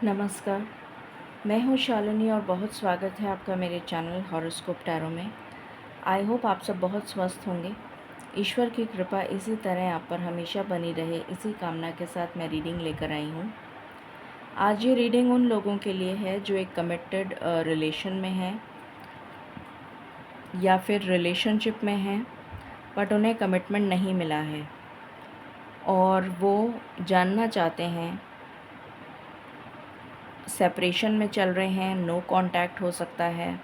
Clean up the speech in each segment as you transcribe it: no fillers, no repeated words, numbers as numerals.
नमस्कार, मैं हूँ शालिनी और बहुत स्वागत है आपका मेरे चैनल हॉरोस्कोप टैरो में। आई होप आप सब बहुत स्वस्थ होंगे। ईश्वर की कृपा इसी तरह आप पर हमेशा बनी रहे, इसी कामना के साथ मैं रीडिंग लेकर आई हूँ। आज ये रीडिंग उन लोगों के लिए है जो एक कमिटेड रिलेशन में हैं या फिर रिलेशनशिप में हैं बट उन्हें कमिटमेंट नहीं मिला है और वो जानना चाहते हैं, सेपरेशन में चल रहे हैं, नो कांटेक्ट हो सकता है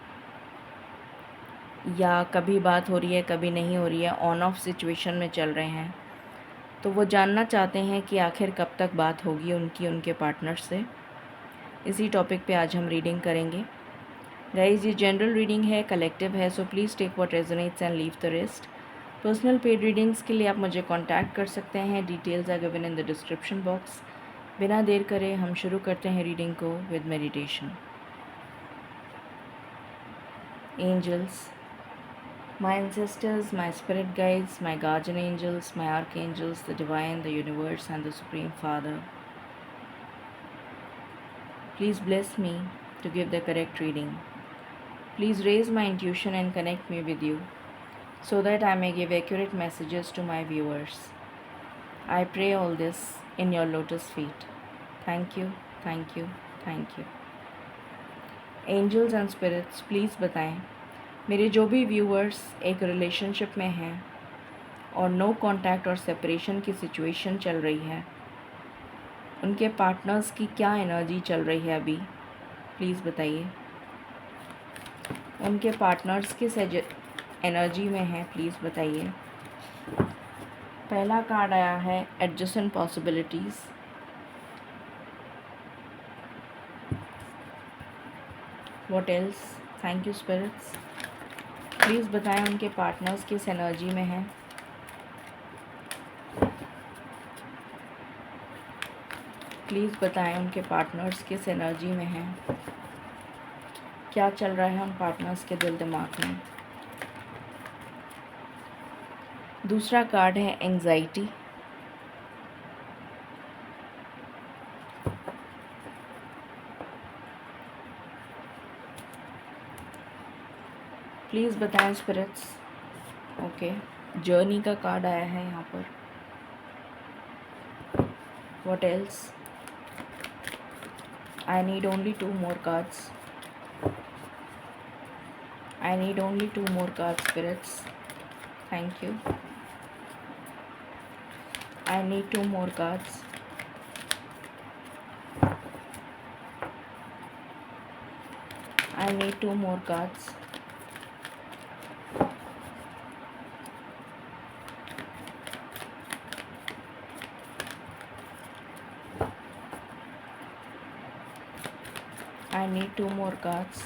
या कभी बात हो रही है कभी नहीं हो रही है, ऑन ऑफ सिचुएशन में चल रहे हैं। तो वो जानना चाहते हैं कि आखिर कब तक बात होगी उनकी उनके पार्टनर से। इसी टॉपिक पे आज हम रीडिंग करेंगे। गाइस, ये जनरल रीडिंग है, कलेक्टिव है, so please take what resonates and leave the rest. Personal paid readings के लिए आप मुझे कॉन्टैक्ट कर सकते हैं। Details are given in the description box. बिना देर करे हम शुरू करते हैं रीडिंग को with meditation. Angels, my ancestors, my spirit guides, my guardian angels, my archangels, the divine, the universe, and the Supreme Father, please bless me to give the correct reading. Please raise my intuition and connect me with you so that I may give accurate messages to my viewers. I pray all this in your lotus feet. Thank you, thank you, thank you. Angels and spirits, please बताएं मेरे जो भी viewers एक relationship में हैं और no contact और separation की सिचुएशन चल रही है, उनके पार्टनर्स की क्या एनर्जी चल रही है अभी, प्लीज़ बताइए। उनके पार्टनर्स किस एनर्जी में हैं, प्लीज़ बताइए। पहला कार्ड आया है adjustment possibilities. What else? Thank you spirits, please बताएं उनके पार्टनर्स किस एनर्जी में हैं। प्लीज़ बताएं उनके पार्टनर्स किस एनर्जी में हैं, क्या चल रहा है उन पार्टनर्स के दिल दिमाग में। दूसरा कार्ड है एंग्जाइटी। प्लीज़ बताएं स्पिरिट्स। ओके, जर्नी का कार्ड आया है यहाँ पर। What else? I need only 2 more cards. I need only 2 more cards, spirits. Thank you. I need 2 more cards. I need 2 more cards. I need 2 more cards.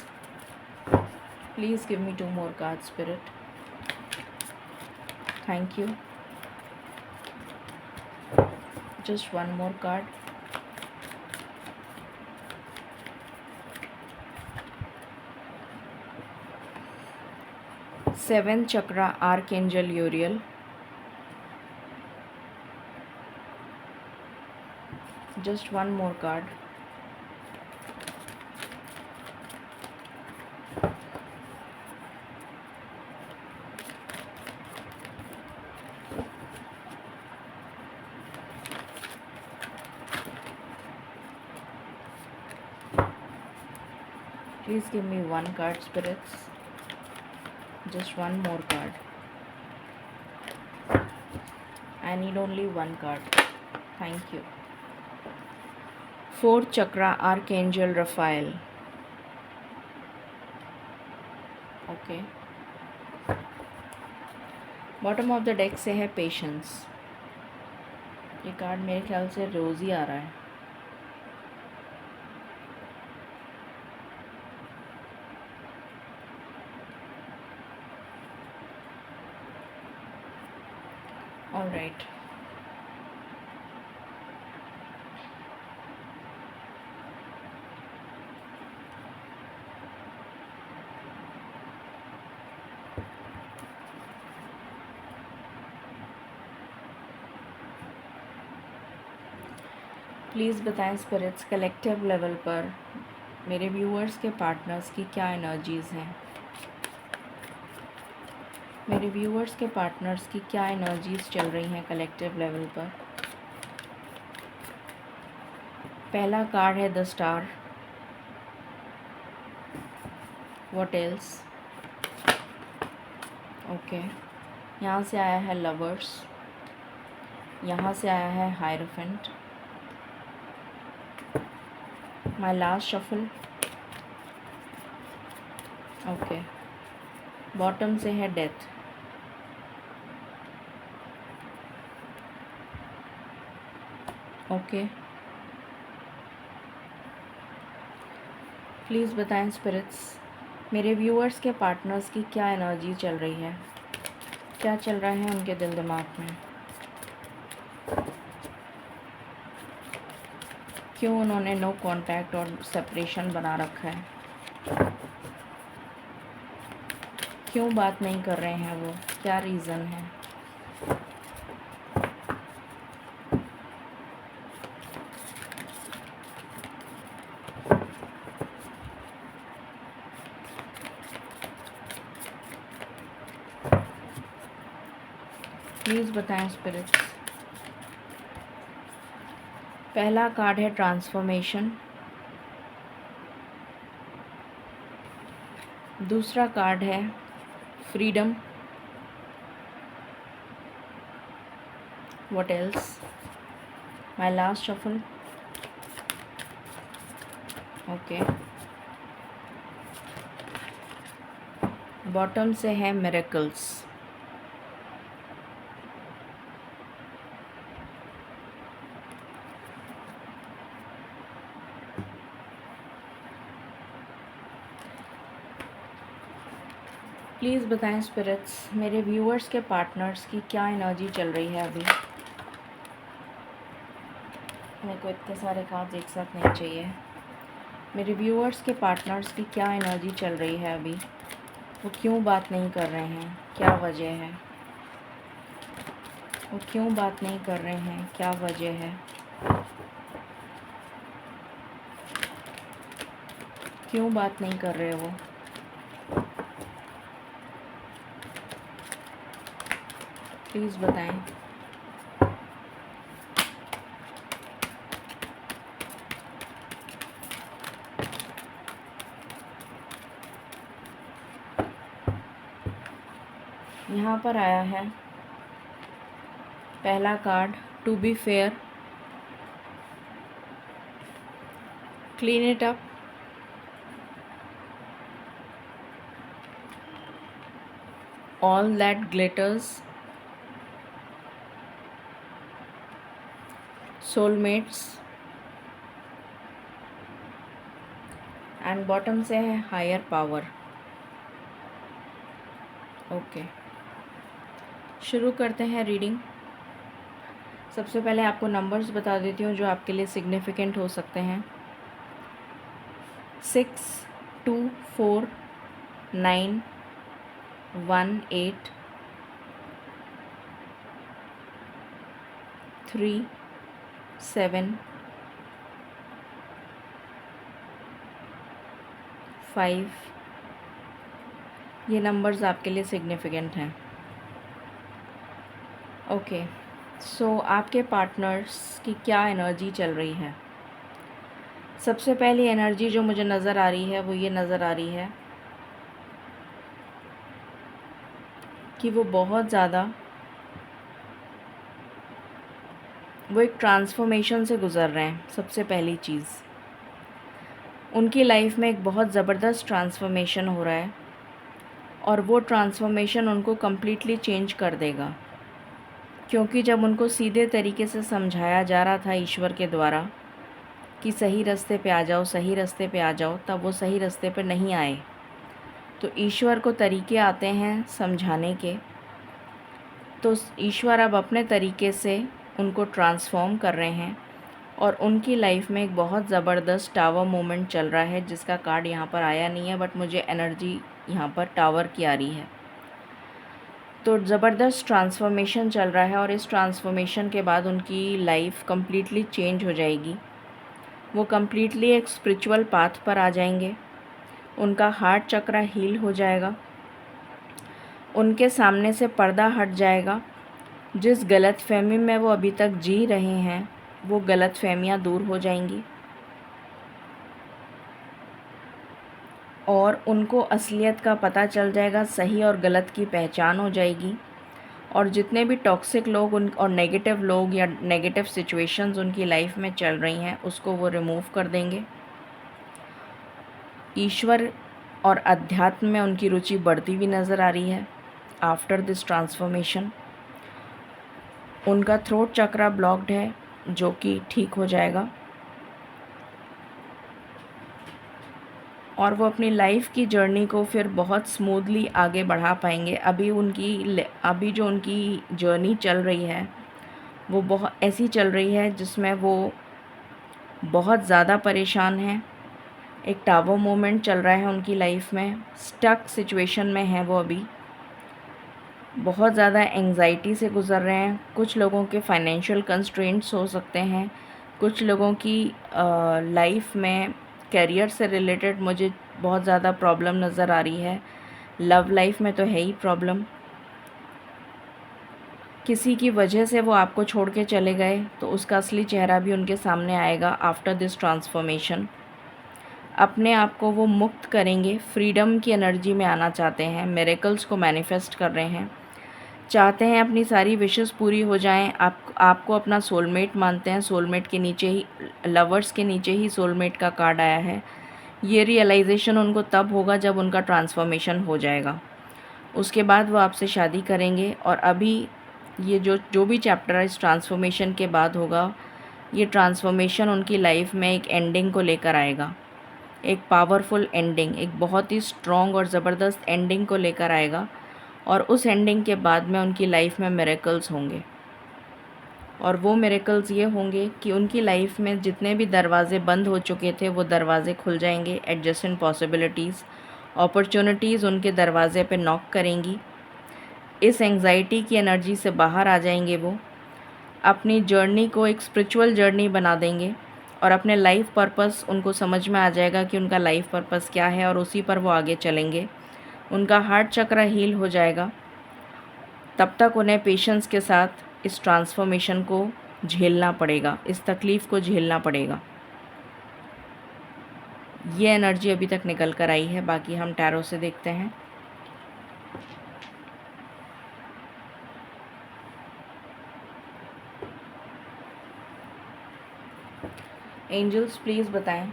Please give me 2 more cards, spirit. Thank you. Just 1 more card. Seventh chakra, Archangel Uriel. Just 1 more card. Please give me 1 card, spirits. Just 1 more card. I need only 1 card. Thank you. Fourth chakra, Archangel Raphael. Okay. Bottom of the deck से है patience. ये card मेरे ख्याल से रोज़ ही आ रहा है। All right, please बताएं spirits collective level पर मेरे व्यूअर्स के पार्टनर्स की क्या एनर्जीज़ हैं। मेरे व्यूअर्स के पार्टनर्स की क्या एनर्जीज़ चल रही हैं कलेक्टिव लेवल पर। पहला कार्ड है the star. What else? Okay, यहाँ से आया है लवर्स, यहाँ से आया है hierophant. My last shuffle. Okay, bottom से है डेथ। ओके, प्लीज़ बताएं स्पिरिट्स मेरे व्यूअर्स के पार्टनर्स की क्या एनर्जी चल रही है, क्या चल रहा है उनके दिल दिमाग में, क्यों उन्होंने नो कांटेक्ट और सेपरेशन बना रखा है, क्यों बात नहीं कर रहे हैं वो, क्या रीज़न है। प्लीज़ बताएं स्पिरिट्स। पहला कार्ड है ट्रांसफॉर्मेशन, दूसरा कार्ड है freedom. What else? My last shuffle. Okay, bottom से है मिरेकल्स। प्लीज़ बताएं स्पिरिट्स मेरे व्यूअर्स के पार्टनर्स की क्या एनर्जी चल रही है अभी। मेरे को इतने सारे कार्ड्स एक साथ नहीं चाहिए। मेरे व्यूअर्स के पार्टनर्स की क्या एनर्जी चल रही है अभी, वो क्यों बात नहीं कर रहे हैं, क्या वजह है, वो क्यों बात नहीं कर रहे हैं, क्या वजह है, क्यों बात नहीं कर रहे वो। प्लीज़ बताएं। यहाँ पर आया है पहला card to be fair, clean it up, all that glitters, soulmates and bottom से है हायर पावर। ओके, शुरू करते हैं रीडिंग। सबसे पहले आपको नंबर्स बता देती हूँ जो आपके लिए सिग्निफिकेंट हो सकते हैं। 6, 2, 4, 9, 1, 8, 3, 7, 5, ये नंबर्स आपके लिए सिग्निफिकेंट हैं। ओके, सो आपके पार्टनर्स की क्या एनर्जी चल रही है। सबसे पहली एनर्जी जो मुझे नज़र आ रही है वो ये नज़र आ रही है कि वो बहुत ज़्यादा वो एक ट्रांसफॉर्मेशन से गुज़र रहे हैं। सबसे पहली चीज़, उनकी लाइफ में एक बहुत ज़बरदस्त ट्रांसफॉर्मेशन हो रहा है और वो ट्रांसफॉर्मेशन उनको कम्प्लीटली चेंज कर देगा, क्योंकि जब उनको सीधे तरीके से समझाया जा रहा था ईश्वर के द्वारा कि सही रास्ते पे आ जाओ, सही रास्ते पे आ जाओ, तब वो सही रास्ते पे नहीं आए। तो ईश्वर को तरीके आते हैं समझाने के, तो ईश्वर अब अपने तरीके से उनको ट्रांसफॉर्म कर रहे हैं और उनकी लाइफ में एक बहुत ज़बरदस्त टावर मोमेंट चल रहा है, जिसका कार्ड यहाँ पर आया नहीं है, बट मुझे एनर्जी यहाँ पर टावर की आ रही है। तो ज़बरदस्त ट्रांसफॉर्मेशन चल रहा है और इस ट्रांसफॉर्मेशन के बाद उनकी लाइफ कम्प्लीटली चेंज हो जाएगी। वो कम्प्लीटली एक स्पिरिचुअल पाथ पर आ जाएंगे। उनका हार्ट चक्र हील हो जाएगा। उनके सामने से पर्दा हट जाएगा। जिस गलतफ़हमी में वो अभी तक जी रहे हैं वो गलतफ़हमियाँ दूर हो जाएंगी और उनको असलियत का पता चल जाएगा, सही और गलत की पहचान हो जाएगी। और जितने भी टॉक्सिक लोग उन और नेगेटिव लोग या नेगेटिव सिचुएशंस उनकी लाइफ में चल रही हैं उसको वो रिमूव कर देंगे। ईश्वर और अध्यात्म में उनकी रुचि बढ़ती हुई नज़र आ रही है आफ्टर दिस ट्रांसफॉर्मेशन। उनका थ्रोट चक्रा ब्लॉक्ड है जो कि ठीक हो जाएगा और वो अपनी लाइफ की जर्नी को फिर बहुत स्मूथली आगे बढ़ा पाएंगे। अभी जो उनकी जर्नी चल रही है वो बहुत ऐसी चल रही है जिसमें वो बहुत ज़्यादा परेशान हैं। एक टावर मोमेंट चल रहा है उनकी लाइफ में, स्टक सिचुएशन में है वो अभी, बहुत ज़्यादा एंग्जाइटी से गुज़र रहे हैं। कुछ लोगों के फाइनेंशियल कंस्ट्रेंट्स हो सकते हैं, कुछ लोगों की लाइफ में करियर से रिलेटेड मुझे बहुत ज़्यादा प्रॉब्लम नज़र आ रही है। लव लाइफ में तो है ही प्रॉब्लम। किसी की वजह से वो आपको छोड़ के चले गए तो उसका असली चेहरा भी उनके सामने आएगा आफ्टर दिस ट्रांसफॉर्मेशन। अपने आप को वो मुक्त करेंगे, फ्रीडम की एनर्जी में आना चाहते हैं, मिरेकल्स को मैनिफेस्ट कर रहे हैं, चाहते हैं अपनी सारी विशेस पूरी हो जाएं। आपको अपना सोलमेट मानते हैं। सोलमेट के नीचे ही, लवर्स के नीचे ही सोलमेट का कार्ड आया है। ये रियलाइजेशन उनको तब होगा जब उनका ट्रांसफॉर्मेशन हो जाएगा। उसके बाद वो आपसे शादी करेंगे। और अभी ये जो भी चैप्टर है इस ट्रांसफॉर्मेशन के बाद होगा, ये ट्रांसफॉर्मेशन उनकी लाइफ में एक एंडिंग को लेकर आएगा, एक पावरफुल एंडिंग, एक बहुत ही स्ट्रॉन्ग और ज़बरदस्त एंडिंग को लेकर आएगा। और उस एंडिंग के बाद में उनकी लाइफ में मिरेकल्स होंगे और वो मिरेकल्स ये होंगे कि उनकी लाइफ में जितने भी दरवाज़े बंद हो चुके थे वो दरवाज़े खुल जाएंगे। एडजेसेंट पॉसिबिलिटीज़, अपॉर्चुनिटीज़ उनके दरवाज़े पे नॉक करेंगी। इस एंग्जाइटी की एनर्जी से बाहर आ जाएंगे। वो अपनी जर्नी को एक स्पिरिचुअल जर्नी बना देंगे और अपने लाइफ पर्पस उनको समझ में आ जाएगा कि उनका लाइफ पर्पस क्या है और उसी पर वो आगे चलेंगे। उनका हार्ट चक्र हील हो जाएगा। तब तक उन्हें पेशेंस के साथ इस ट्रांसफॉर्मेशन को झेलना पड़ेगा, इस तकलीफ़ को झेलना पड़ेगा। ये एनर्जी अभी तक निकल कर आई है। बाकी हम टैरो से देखते हैं। एंजल्स प्लीज़ बताएं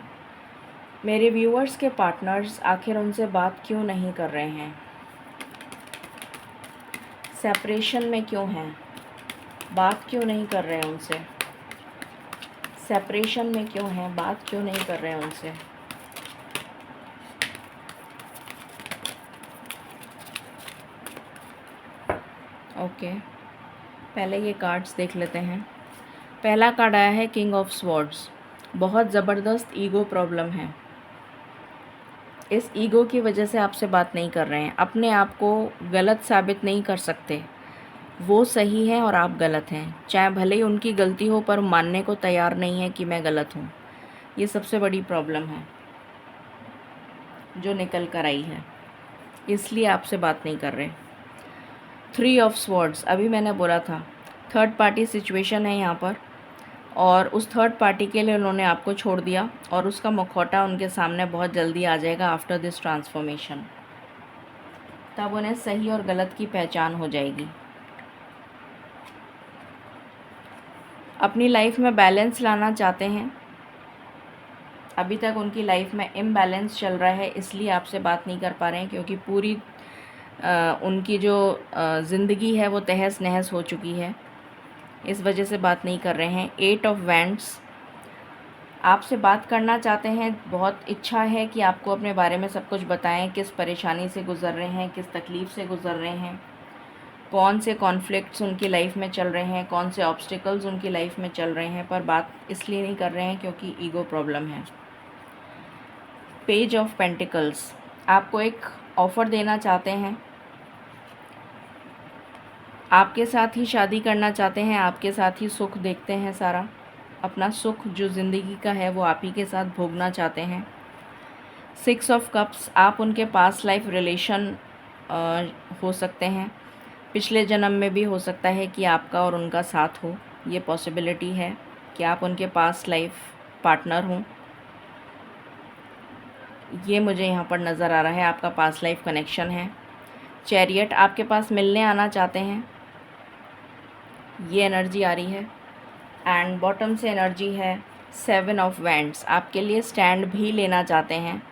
मेरे व्यूअर्स के पार्टनर्स आखिर उनसे बात क्यों नहीं कर रहे हैं, सेपरेशन में क्यों हैं, बात क्यों नहीं कर रहे हैं उनसे, सेपरेशन में क्यों हैं, बात क्यों नहीं कर रहे हैं उनसे। ओके, पहले ये कार्ड्स देख लेते हैं। पहला कार्ड आया है किंग ऑफ स्वॉर्ड्स। बहुत ज़बरदस्त ईगो प्रॉब्लम है। इस ईगो की वजह से आपसे बात नहीं कर रहे हैं। अपने आप को गलत साबित नहीं कर सकते। वो सही है और आप गलत हैं। चाहे भले ही उनकी गलती हो पर मानने को तैयार नहीं है कि मैं गलत हूँ। ये सबसे बड़ी प्रॉब्लम है जो निकल कर आई है, इसलिए आपसे बात नहीं कर रहे। 3 ऑफ स्वॉर्ड्स, अभी मैंने बोला था थर्ड पार्टी सिचुएशन है यहाँ पर और उस थर्ड पार्टी के लिए उन्होंने आपको छोड़ दिया और उसका मुखौटा उनके सामने बहुत जल्दी आ जाएगा आफ्टर दिस ट्रांसफॉर्मेशन। तब उन्हें सही और गलत की पहचान हो जाएगी। अपनी लाइफ में बैलेंस लाना चाहते हैं। अभी तक उनकी लाइफ में इम्बैलेंस चल रहा है, इसलिए आपसे बात नहीं कर पा रहे हैं क्योंकि पूरी उनकी जो ज़िंदगी है वो तहस नहस हो चुकी है। इस वजह से बात नहीं कर रहे हैं। 8 ऑफ वैंड्स, आपसे बात करना चाहते हैं। बहुत इच्छा है कि आपको अपने बारे में सब कुछ बताएं, किस परेशानी से गुज़र रहे हैं, किस तकलीफ़ से गुज़र रहे हैं, कौन से कॉन्फ्लिक्ट्स उनकी लाइफ में चल रहे हैं, कौन से ऑब्स्टिकल्स उनकी लाइफ में चल रहे हैं, पर बात इसलिए नहीं कर रहे हैं क्योंकि ईगो प्रॉब्लम है। पेज ऑफ पेंटिकल्स, आपको एक ऑफ़र देना चाहते हैं। आपके साथ ही शादी करना चाहते हैं, आपके साथ ही सुख देखते हैं, सारा अपना सुख जो ज़िंदगी का है वो आप ही के साथ भोगना चाहते हैं। 6 ऑफ कप्स, आप उनके पास लाइफ रिलेशन हो सकते हैं, पिछले जन्म में भी हो सकता है कि आपका और उनका साथ हो। ये पॉसिबिलिटी है कि आप उनके पास लाइफ पार्टनर हों। ये मुझे यहाँ पर नज़र आ रहा है, आपका पास लाइफ कनेक्शन है। चैरियट, आपके पास मिलने आना चाहते हैं, ये एनर्जी आ रही है। एंड बॉटम से एनर्जी है 7 ऑफ वैंड्स, आपके लिए स्टैंड भी लेना चाहते हैं,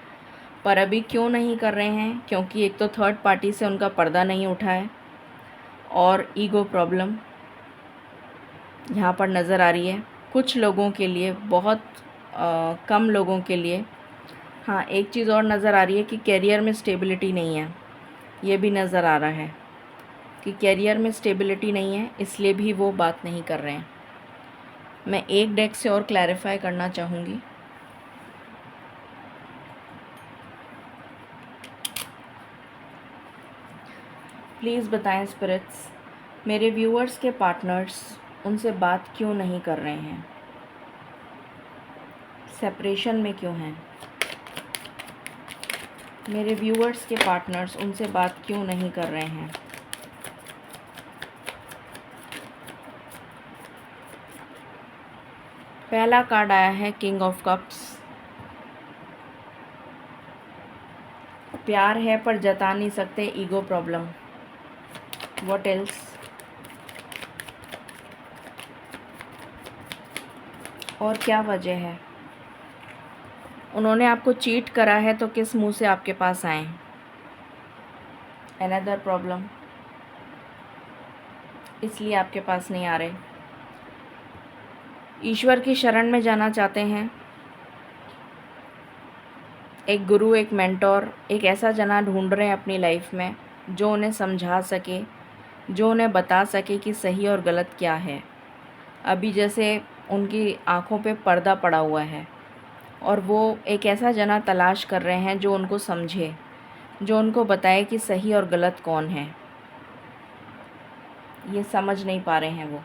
पर अभी क्यों नहीं कर रहे हैं? क्योंकि एक तो थर्ड पार्टी से उनका पर्दा नहीं उठा है और ईगो प्रॉब्लम यहाँ पर नज़र आ रही है। कुछ लोगों के लिए, बहुत कम लोगों के लिए। हाँ, एक चीज़ और नज़र आ रही है कि कैरियर में स्टेबिलिटी नहीं है, ये भी नज़र आ रहा है कि कैरियर में स्टेबिलिटी नहीं है, इसलिए भी वो बात नहीं कर रहे हैं। मैं एक डेक से और क्लैरिफाई करना चाहूँगी। प्लीज़ बताएं स्पिरिट्स, मेरे व्यूअर्स के पार्टनर्स उनसे बात क्यों नहीं कर रहे हैं? सेपरेशन में क्यों हैं? मेरे व्यूअर्स के पार्टनर्स उनसे बात क्यों नहीं कर रहे हैं? पहला कार्ड आया है किंग ऑफ कप्स, प्यार है पर जता नहीं सकते, ईगो प्रॉब्लम। What else? और क्या वजह है? उन्होंने आपको चीट करा है तो किस मुंह से आपके पास आए? अनदर प्रॉब्लम, इसलिए आपके पास नहीं आ रहे। ईश्वर की शरण में जाना चाहते हैं, एक गुरु, एक मेंटोर, एक ऐसा जना ढूंढ रहे हैं अपनी लाइफ में जो उन्हें समझा सके, जो उन्हें बता सके कि सही और गलत क्या है। अभी जैसे उनकी आँखों पे पर्दा पड़ा हुआ है और वो एक ऐसा जना तलाश कर रहे हैं जो उनको समझे, जो उनको बताए कि सही और गलत कौन है। ये समझ नहीं पा रहे हैं वो,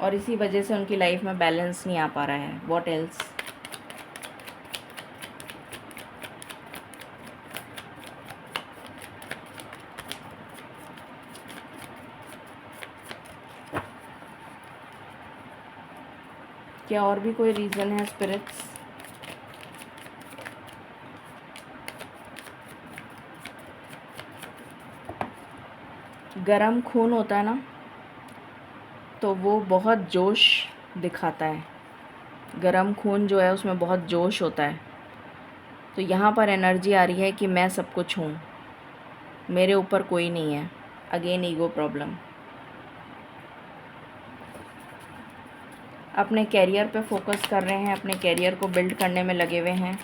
और इसी वजह से उनकी लाइफ में बैलेंस नहीं आ पा रहा है। What else? क्या और भी कोई रीज़न है स्पिरिट्स? गरम खून होता है ना, तो वो बहुत जोश दिखाता है। गरम खून जो है उसमें बहुत जोश होता है। तो यहाँ पर एनर्जी आ रही है कि मैं सब कुछ हूँ, मेरे ऊपर कोई नहीं है। Again ego problem. अपने कैरियर पे फोकस कर रहे हैं, अपने कैरियर को बिल्ड करने में लगे हुए हैं।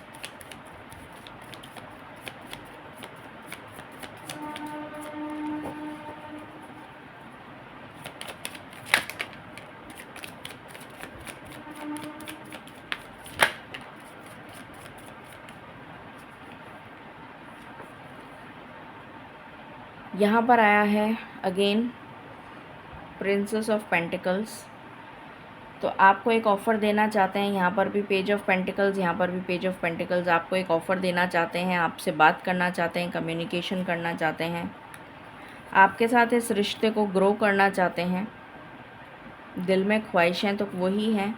यहाँ पर आया है अगेन प्रिंसेस ऑफ पेंटिकल्स, तो आपको एक ऑफ़र देना चाहते हैं। यहाँ पर भी पेज ऑफ पेंटिकल्स, यहाँ पर भी पेज ऑफ पेंटिकल्स। आपको एक ऑफ़र देना चाहते हैं, आपसे बात करना चाहते हैं, कम्युनिकेशन करना चाहते हैं, आपके साथ इस रिश्ते को ग्रो करना चाहते हैं। दिल में ख्वाहिशें तो वही हैं,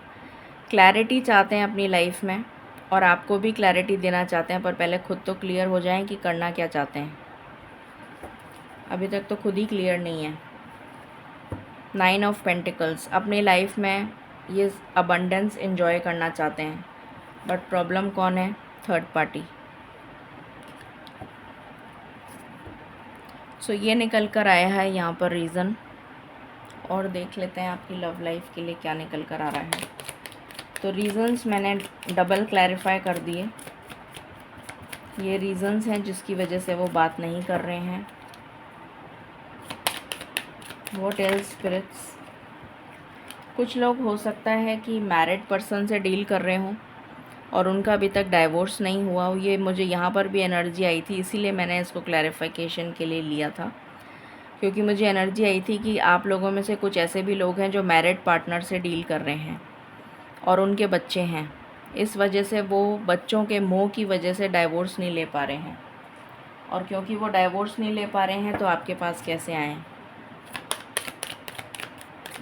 क्लैरिटी चाहते हैं अपनी लाइफ में, और आपको भी क्लैरिटी देना चाहते हैं, पर पहले खुद तो क्लियर हो जाएं कि करना क्या चाहते हैं। अभी तक तो खुद ही क्लियर नहीं है। 9 ऑफ पेंटिकल्स, अपनी लाइफ में ये अबंडेंस एंजॉय करना चाहते हैं, बट प्रॉब्लम कौन है? Third party. सो ये निकल कर आया है यहाँ पर रीज़न, और देख लेते हैं आपकी लव लाइफ के लिए क्या निकल कर आ रहा है। तो रीज़न्स मैंने डबल क्लैरिफाई कर दिए। ये रीज़न्स हैं जिसकी वजह से वो बात नहीं कर रहे हैं। What else spirits? कुछ लोग हो सकता है कि मैरिड पर्सन से डील कर रहे हों और उनका अभी तक डाइवोर्स नहीं हुआ हो। ये मुझे यहाँ पर भी एनर्जी आई थी, इसीलिए मैंने इसको क्लैरिफिकेशन के लिए लिया था। क्योंकि मुझे एनर्जी आई थी कि आप लोगों में से कुछ ऐसे भी लोग हैं जो मैरिड पार्टनर से डील कर रहे हैं और उनके बच्चे हैं। इस वजह से वो बच्चों के मोह की वजह से डाइवोर्स नहीं ले पा रहे हैं, और क्योंकि वो डाइवोर्स नहीं ले पा रहे हैं तो आपके पास कैसे आए?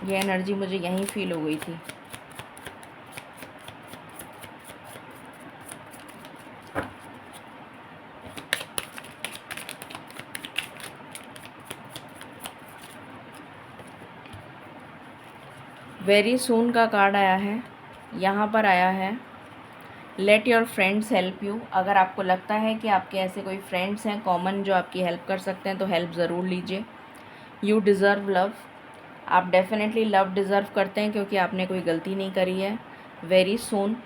ये एनर्जी मुझे यहीं फील हो गई थी। वेरी सून का कार्ड आया है। यहाँ पर आया है let your friends help you. अगर आपको लगता है कि आपके ऐसे कोई फ्रेंड्स हैं कॉमन जो आपकी हेल्प कर सकते हैं तो हेल्प ज़रूर लीजिए। You deserve love. आप डेफिनेटली लव डिज़र्व करते हैं क्योंकि आपने कोई गलती नहीं करी है। वेरी सून,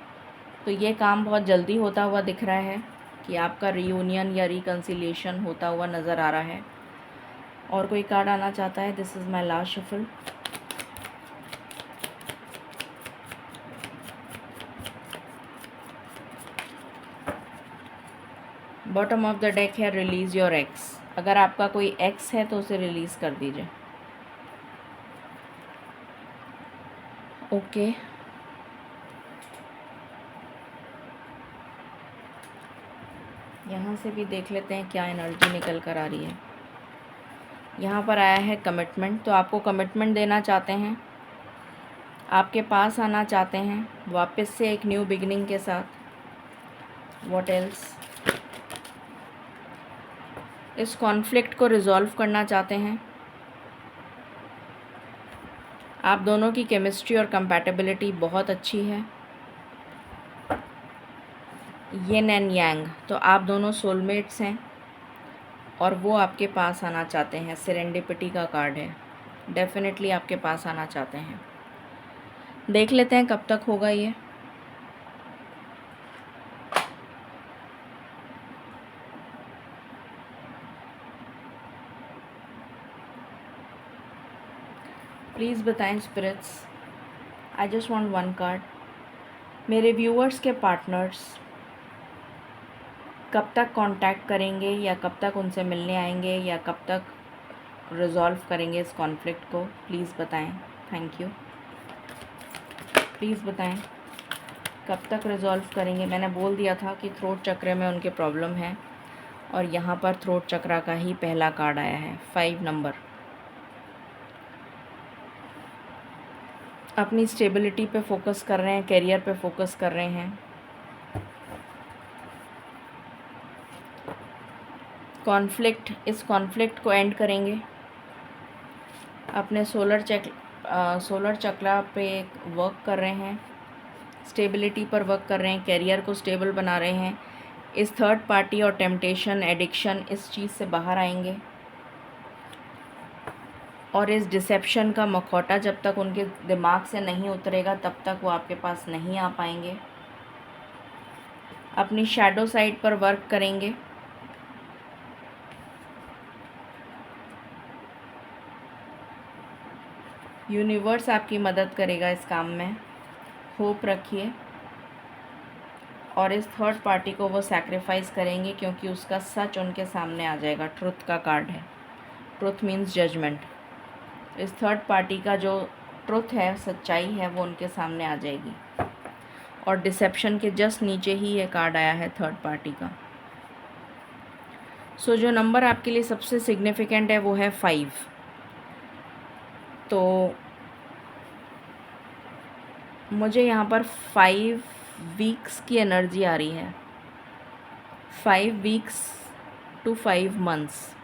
तो ये काम बहुत जल्दी होता हुआ दिख रहा है कि आपका रीयूनियन या रिकन्सिलिएशन होता हुआ नज़र आ रहा है। और कोई कार्ड आना चाहता है? This is my last shuffle. Bottom of the deck है रिलीज़ योर एक्स। अगर आपका कोई एक्स है तो उसे रिलीज़ कर दीजिए। ओके, यहाँ से भी देख लेते हैं क्या एनर्जी निकल कर आ रही है। यहाँ पर आया है कमिटमेंट। तो आपको कमिटमेंट देना चाहते हैं, आपके पास आना चाहते हैं वापस से एक न्यू बिगिनिंग के साथ। What else? इस कॉन्फ्लिक्ट को रिजॉल्व करना चाहते हैं। आप दोनों की केमिस्ट्री और कंपैटिबिलिटी बहुत अच्छी है। यिन एंड यांग, तो आप दोनों सोलमेट्स हैं और वो आपके पास आना चाहते हैं। सेरेंडिपिटी का कार्ड है। डेफिनेटली आपके पास आना चाहते हैं। देख लेते हैं कब तक होगा ये। प्लीज़ बताएं spirits. I just want one card. मेरे व्यूअर्स के पार्टनर्स कब तक कांटेक्ट करेंगे, या कब तक उनसे मिलने आएंगे, या कब तक रिजॉल्व करेंगे इस कॉन्फ्लिक्ट को? प्लीज़ बताएं। Thank you. प्लीज़ बताएं कब तक रिजॉल्व करेंगे। मैंने बोल दिया था कि थ्रोट चक्र में उनके प्रॉब्लम है, और यहाँ पर थ्रोट चक्र का ही पहला कार्ड आया है, 5 नंबर। अपनी स्टेबिलिटी पे फोकस कर रहे हैं, करियर पे फोकस कर रहे हैं। कॉन्फ्लिक्ट, इस कॉन्फ्लिक्ट को एंड करेंगे। अपने सोलर चक्र पे वर्क कर रहे हैं, स्टेबिलिटी पर वर्क कर रहे हैं, करियर को स्टेबल बना रहे हैं। इस थर्ड पार्टी और टेम्पटेशन, एडिक्शन, इस चीज़ से बाहर आएंगे। और इस डिसेप्शन का मखौटा जब तक उनके दिमाग से नहीं उतरेगा तब तक वो आपके पास नहीं आ पाएंगे। अपनी शैडो साइड पर वर्क करेंगे। यूनिवर्स आपकी मदद करेगा इस काम में। होप रखिए। और इस थर्ड पार्टी को वो सैक्रिफाइस करेंगे क्योंकि उसका सच उनके सामने आ जाएगा। ट्रुथ का कार्ड है। Truth means judgement. इस थर्ड पार्टी का जो ट्रुथ है, सच्चाई है, वो उनके सामने आ जाएगी। और डिसेप्शन के जस्ट नीचे ही ये कार्ड आया है थर्ड पार्टी का। सो जो नंबर आपके लिए सबसे सिग्निफिकेंट है वो है 5। तो मुझे यहाँ पर 5 वीक्स की एनर्जी आ रही है। 5 वीक्स टू 5 मंथ्स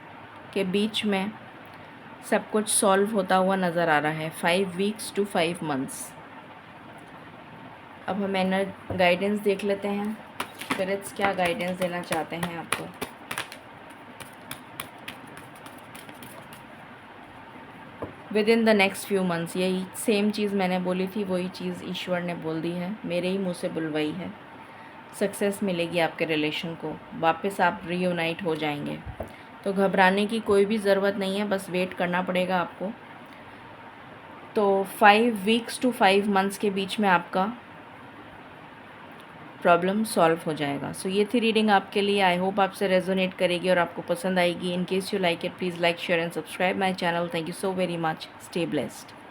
के बीच में सब कुछ सॉल्व होता हुआ नज़र आ रहा है। 5 वीक्स टू 5 मंथ्स। अब हम गाइडेंस देख लेते हैं। स्पिरिट्स क्या गाइडेंस देना चाहते हैं आपको। With in the next few months, यही सेम चीज़ मैंने बोली थी, वही चीज़ ईश्वर ने बोल दी है, मेरे ही मुँह से बुलवाई है। सक्सेस मिलेगी आपके रिलेशन को, वापस आप रीयूनाइट हो जाएंगे। तो घबराने की कोई भी ज़रूरत नहीं है, बस वेट करना पड़ेगा आपको। तो 5 वीक्स टू 5 मंथ्स के बीच में आपका प्रॉब्लम सॉल्व हो जाएगा। सो ये थी रीडिंग आपके लिए। आई होप आपसे रेजोनेट करेगी और आपको पसंद आएगी। In case you like it, please like, share and subscribe my channel. Thank you so very much. Stay blessed.